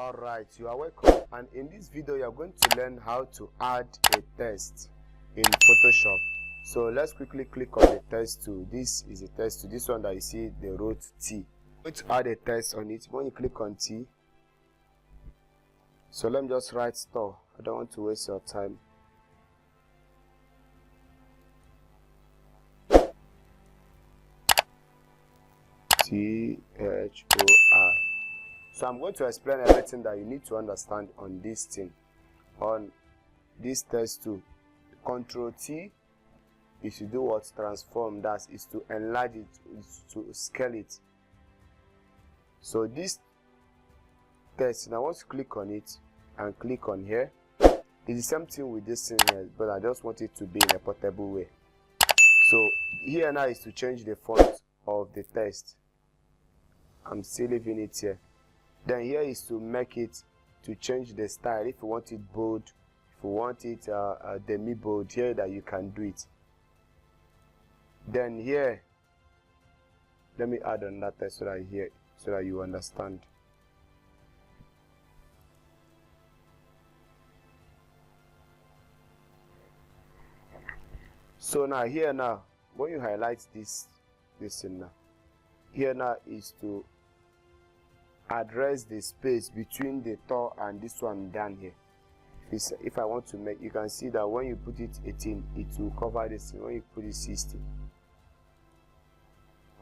Alright, you are welcome, and in this video you are going to learn how to add a text in Photoshop. So let's quickly click on the text tool. This is a text tool. This one that you see they wrote T. I'm going to add a text on it. When you click on T, so let me just write store. I don't want to waste your time. THOR. So I'm going to explain everything that you need to understand on this thing, on this text tool. Control T is to do what? Transform. That is to enlarge it, is to scale it. So this text, now once you click on it and click on here, it's the same thing with this thing here, but I just want it to be in a portable way. So here now is to change the font of the text. I'm still leaving it here. Then here is to make it, to change the style. If you want it bold, if you want it demi bold, here that you can do it. Then here, let me add another text so that you understand. So now here now, when you highlight this thing now, here now is to address the space between the Tor and this one down here. If I want to make, you can see that when you put it 18, it will cover this thing. When you put it 60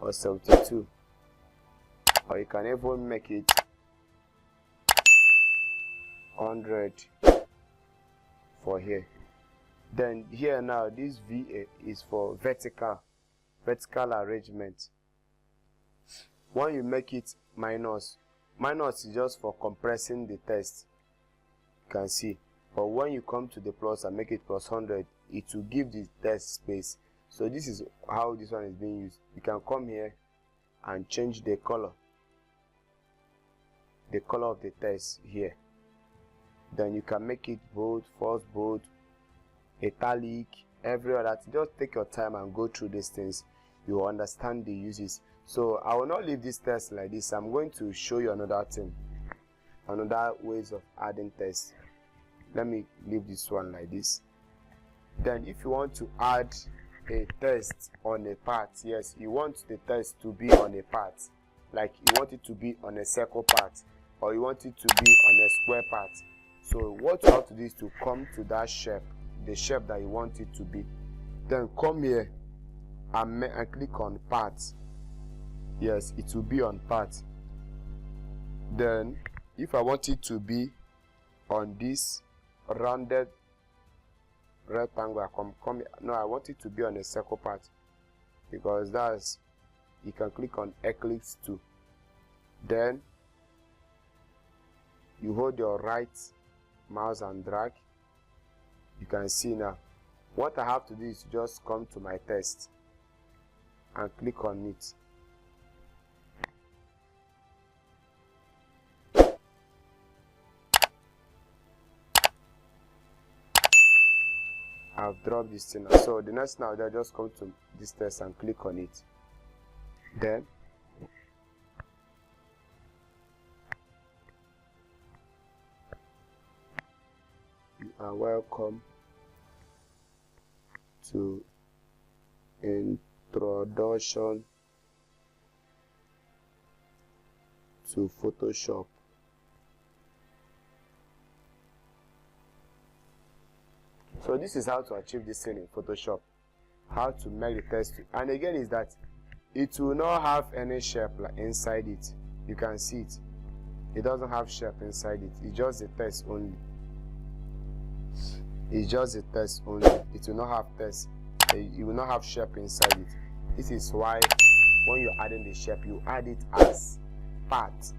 or 72, or you can even make it 100 for here. Then here now, this VA is for vertical arrangement. When you make it minus is just for compressing the text, you can see. But when you come to the plus and make it plus 100, it will give the text space. So this is how this one is being used. You can come here and change the color of the text here. Then you can make it bold, false bold, italic, every other. Just take your time and go through these things. You will understand the uses. So I will not leave this text like this. I'm going to show you another thing, another ways of adding text. Let me leave this one like this. Then if you want to add a text on a part, yes, you want the text to be on a part, like you want it to be on a circle part, or you want it to be on a square part. So what you have to do is to come to that shape, the shape that you want it to be. Then come here and click on parts. Yes, it will be on parts. Then if I want it to be on this rounded rectangle, no, I want it to be on a circle part, because that's, you can click on Eclipse too. Then you hold your right mouse and drag. You can see now. What I have to do is just come to my text and click on it. I've dropped this thing. So the next now, they'll just come to this text and click on it. Then you are welcome to Introduction to Photoshop. So this is how to achieve this thing in Photoshop. How to make the text. And again is that it will not have any shape inside it. You can see it. It doesn't have shape inside it. It's just the text only. It's just the text only. It will not have text. You will not have shape inside it. This is why when you're adding the shape, you add it as part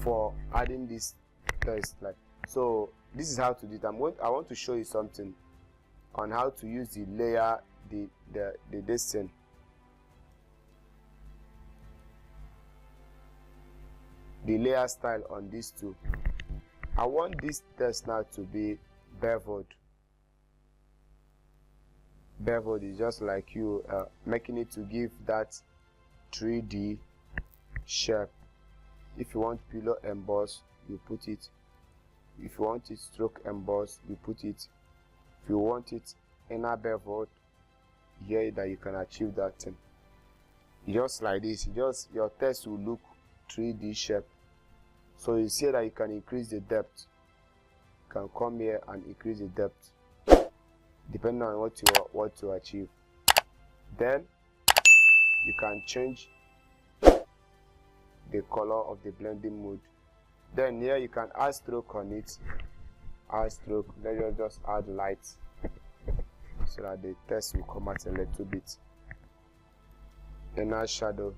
for adding this text. So this is how to do it. I want to show you something on how to use the layer, the distance. The layer style on this tool. I want this text now to be beveled. Beveled is just like you making it to give that 3D shape. If you want pillow emboss, you put it. If you want it stroke emboss, you put it. If you want it inner beveled, here that you can achieve that thing. Just like this, just your text will look 3D shape. So you see that you can increase the depth. You can come here and increase the depth depending on what you want to achieve. Then you can change the color of the blending mode. Then here you can add stroke on it. Add stroke. Let's just add light so that the text will come out a little bit. Inner shadow.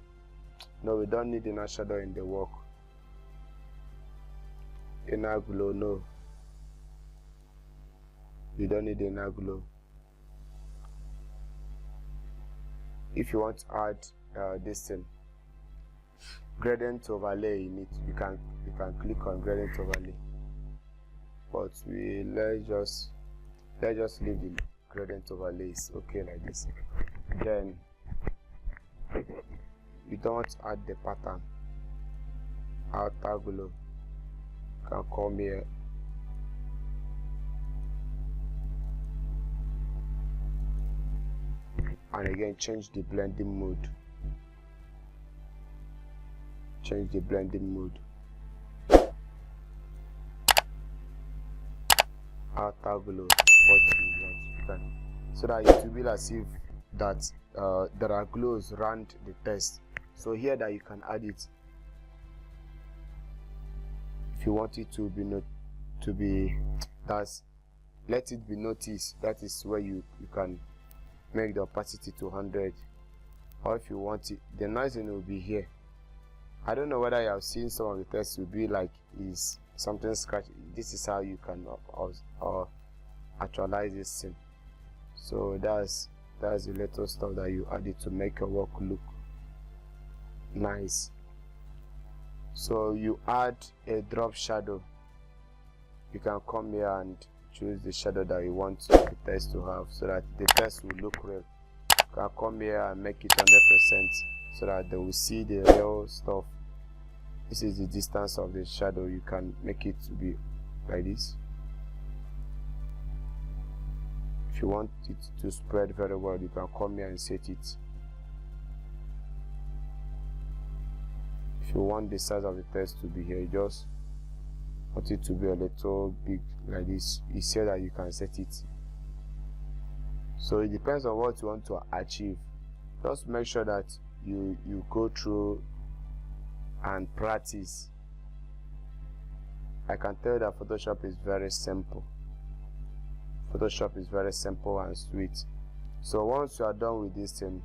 No, we don't need inner shadow in the work. Inner glow, no. You don't need inner glow. If you want to add this thing, gradient overlay in it, you can click on gradient overlay. But let's just leave the gradient overlays okay like this. Then you don't want to add the pattern. Outer glow. You can come here. And again change the blending mode. Change the blending mode. Outer glow, what you want, so that it will be as if that there are glows around the text. So here that you can add it. If you want it to be let it be noticed. That is where you can make the opacity to 100. Or if you want it, the noising will be here. I don't know whether you have seen some of the tests will be like is something scratchy. This is how you can actualize this thing. So that's the little stuff that you added to make your work look nice. So you add a drop shadow. You can come here and choose the shadow that you want the text to have so that the text will look real. You can come here and make it 100% so that they will see the real stuff. This is the distance of the shadow. You can make it to be like this. If you want it to spread very well, you can come here and set it. If you want the size of the text to be here, you just want it to be a little big like this. It's here that you can set it. So it depends on what you want to achieve. Just make sure that you go through and practice. I can tell you that Photoshop is very simple. Photoshop is very simple and sweet. So once you are done with this thing,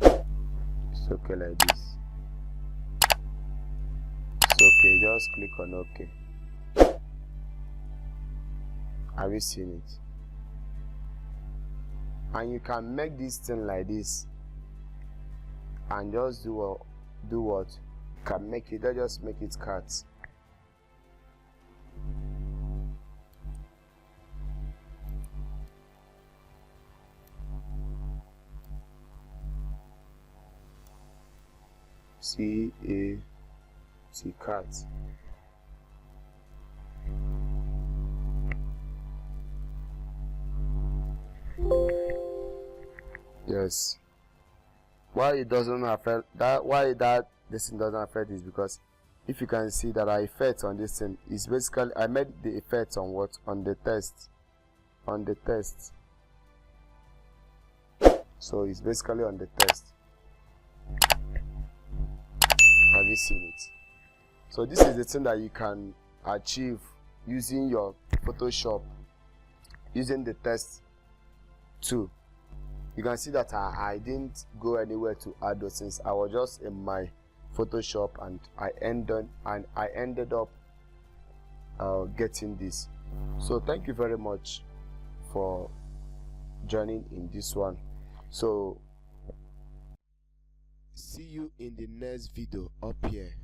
it's okay like this. It's okay, just click on OK. Have you seen it? And you can make this thing like this and just do what you can make it. Let's just make it cut. C-A-T, cut. Yes. Why it doesn't affect that? Why that this thing doesn't affect is because if you can see that I effects on this thing, is basically I made the effects on what? On the test. On the test. So it's basically on the test. Have you seen it? So this is the thing that you can achieve using your Photoshop, using the test tool. You can see that I didn't go anywhere to add those things. I was just in my Photoshop and I ended up getting this. So thank you very much for joining in this one. So see you in the next video up here.